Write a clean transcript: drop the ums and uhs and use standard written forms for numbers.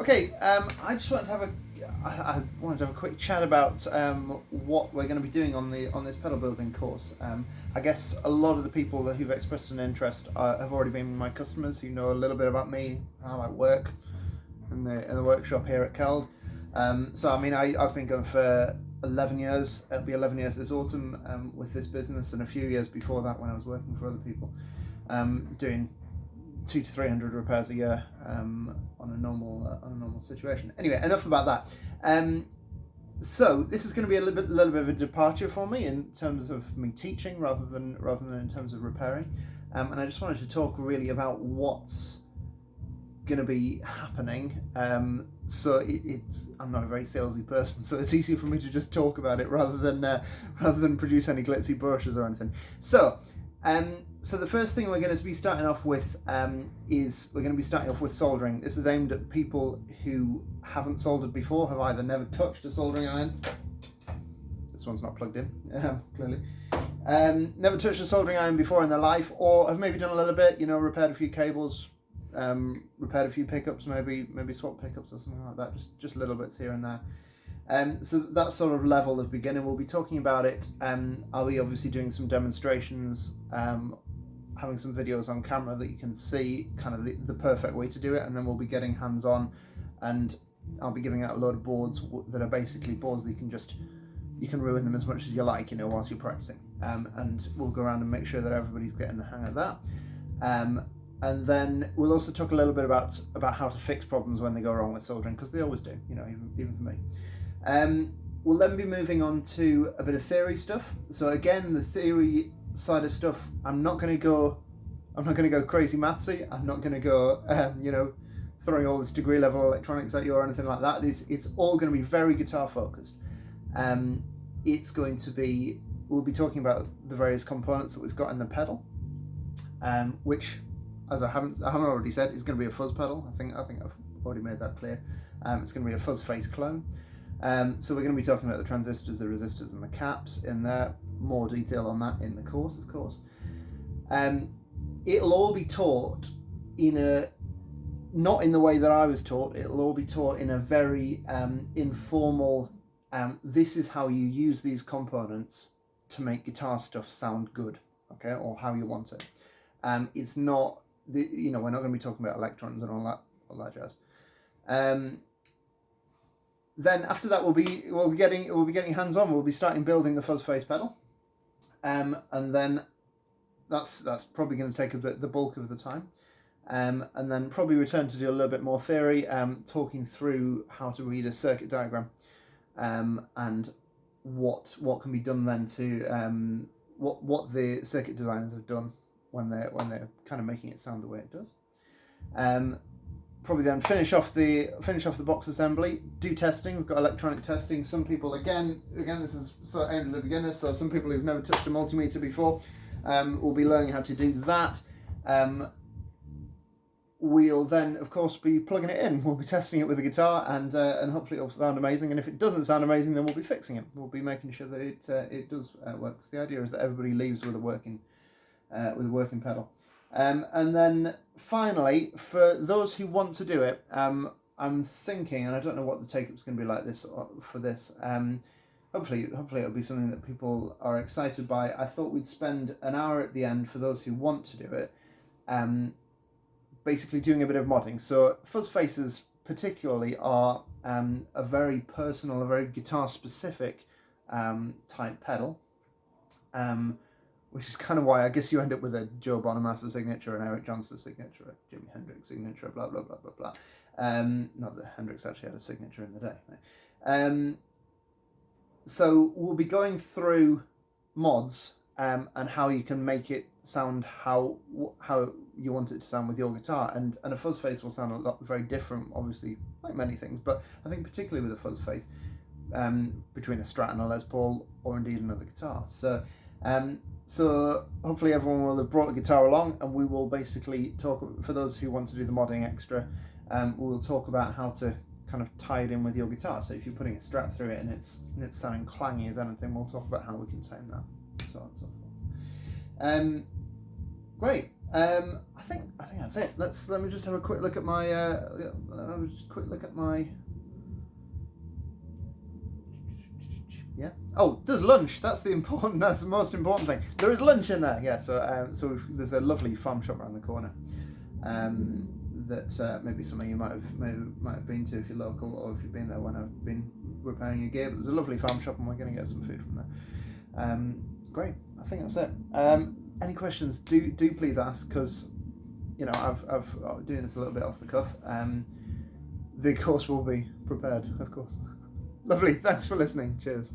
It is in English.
Okay, I just wanted to have I wanted to have a quick chat about what we're going to be doing on this pedal building course. I guess a lot of the people who've expressed an interest have already been my customers who know a little bit about me, how I work in the workshop here at Keld. So I mean, I've been going for 11 years. It'll be 11 years this autumn with this business, and a few years before that when I was working for other people, doing 200 to 300 repairs a year on a normal situation. Anyway, enough about that. So this is going to be a little bit of a departure for me in terms of me teaching rather than in terms of repairing. And I just wanted to talk really about what's going to be happening. So I'm not a very salesy person, so it's easy for me to just talk about it rather than produce any glitzy brochures or anything. So the first thing we're going to be starting off with is we're going to be starting off with soldering. This is aimed at people who haven't soldered before, have either never touched a soldering iron. This one's not plugged in, clearly. Never touched a soldering iron before in their life, or have maybe done a little bit, repaired a few cables, repaired a few pickups, maybe swapped pickups or something like that, just little bits here and there. So that sort of level of beginning, we'll be talking about it. I'll be obviously doing some demonstrations, having some videos on camera that you can see kind of the perfect way to do it, and then we'll be getting hands-on, and I'll be giving out a load of boards that are basically boards that you can ruin them as much as you like, whilst you're practicing. And we'll go around and make sure that everybody's getting the hang of that. And then we'll also talk a little bit about how to fix problems when they go wrong with soldering, because they always do, even for me. We'll then be moving on to a bit of theory stuff. So again, the theory side of stuff, I'm not going to go crazy mathsy. I'm not going to go, throwing all this degree level electronics at you or anything like that. It's all going to be very guitar focused. It's going to be, we'll be talking about the various components that we've got in the pedal, which, as I haven't already said, is going to be a fuzz pedal. I think I've already made that clear. It's going to be a fuzz face clone. So we're going to be talking about the transistors, the resistors, and the caps in there. More detail on that in the course, of course. It'll all be taught not in the way that I was taught. It'll all be taught in a very informal. This is how you use these components to make guitar stuff sound good, okay, or how you want it. It's not we're not going to be talking about electrons and all that jazz. Then after that we'll be getting hands on. We'll be starting building the fuzz face pedal, and then that's probably going to take the bulk of the time, and then probably return to do a little bit more theory, talking through how to read a circuit diagram, and what can be done then to what the circuit designers have done when they're kind of making it sound the way it does. Probably then finish off the box assembly, do testing. We've got electronic testing. Some people, again this is sort of aimed at beginners, so some people who've never touched a multimeter before will be learning how to do that. We'll then, of course, be plugging it in. We'll be testing it with the guitar, and hopefully it'll sound amazing. And if it doesn't sound amazing, then we'll be fixing it. We'll be making sure that it does work. Because the idea is that everybody leaves with a working pedal. And then finally, for those who want to do it, I'm thinking, and I don't know what the take-up's going to be like for this. Hopefully it'll be something that people are excited by. I thought we'd spend an hour at the end for those who want to do it, basically doing a bit of modding. So fuzz faces particularly are a very personal, a very guitar-specific type pedal. Which is kind of why I guess you end up with a Joe Bonamassa signature, an Eric Johnson signature, a Jimi Hendrix signature, blah, blah, blah, blah, blah. Not that Hendrix actually had a signature in the day. Right? So we'll be going through mods and how you can make it sound how you want it to sound with your guitar. And a fuzz face will sound very different, obviously, like many things, but I think particularly with a fuzz face, between a Strat and a Les Paul, or indeed another guitar. So hopefully everyone will have brought a guitar along, and we will basically talk, for those who want to do the modding extra, we'll talk about how to kind of tie it in with your guitar. So if you're putting a Strat through it and it's sounding clangy as anything, we'll talk about how we can tame that, so on and so forth. Great. I think that's it. Let me just have a quick look at my Yeah. Oh, there's lunch. That's the most important thing. There is lunch in there. Yeah. So there's a lovely farm shop around the corner. That maybe some of you might have been to if you're local, or if you've been there when I've been repairing your gear. But there's a lovely farm shop, and we're going to get some food from there. Great. I think that's it. Any questions? Do please ask, because I'm doing this a little bit off the cuff. The course will be prepared, of course. Lovely. Thanks for listening. Cheers.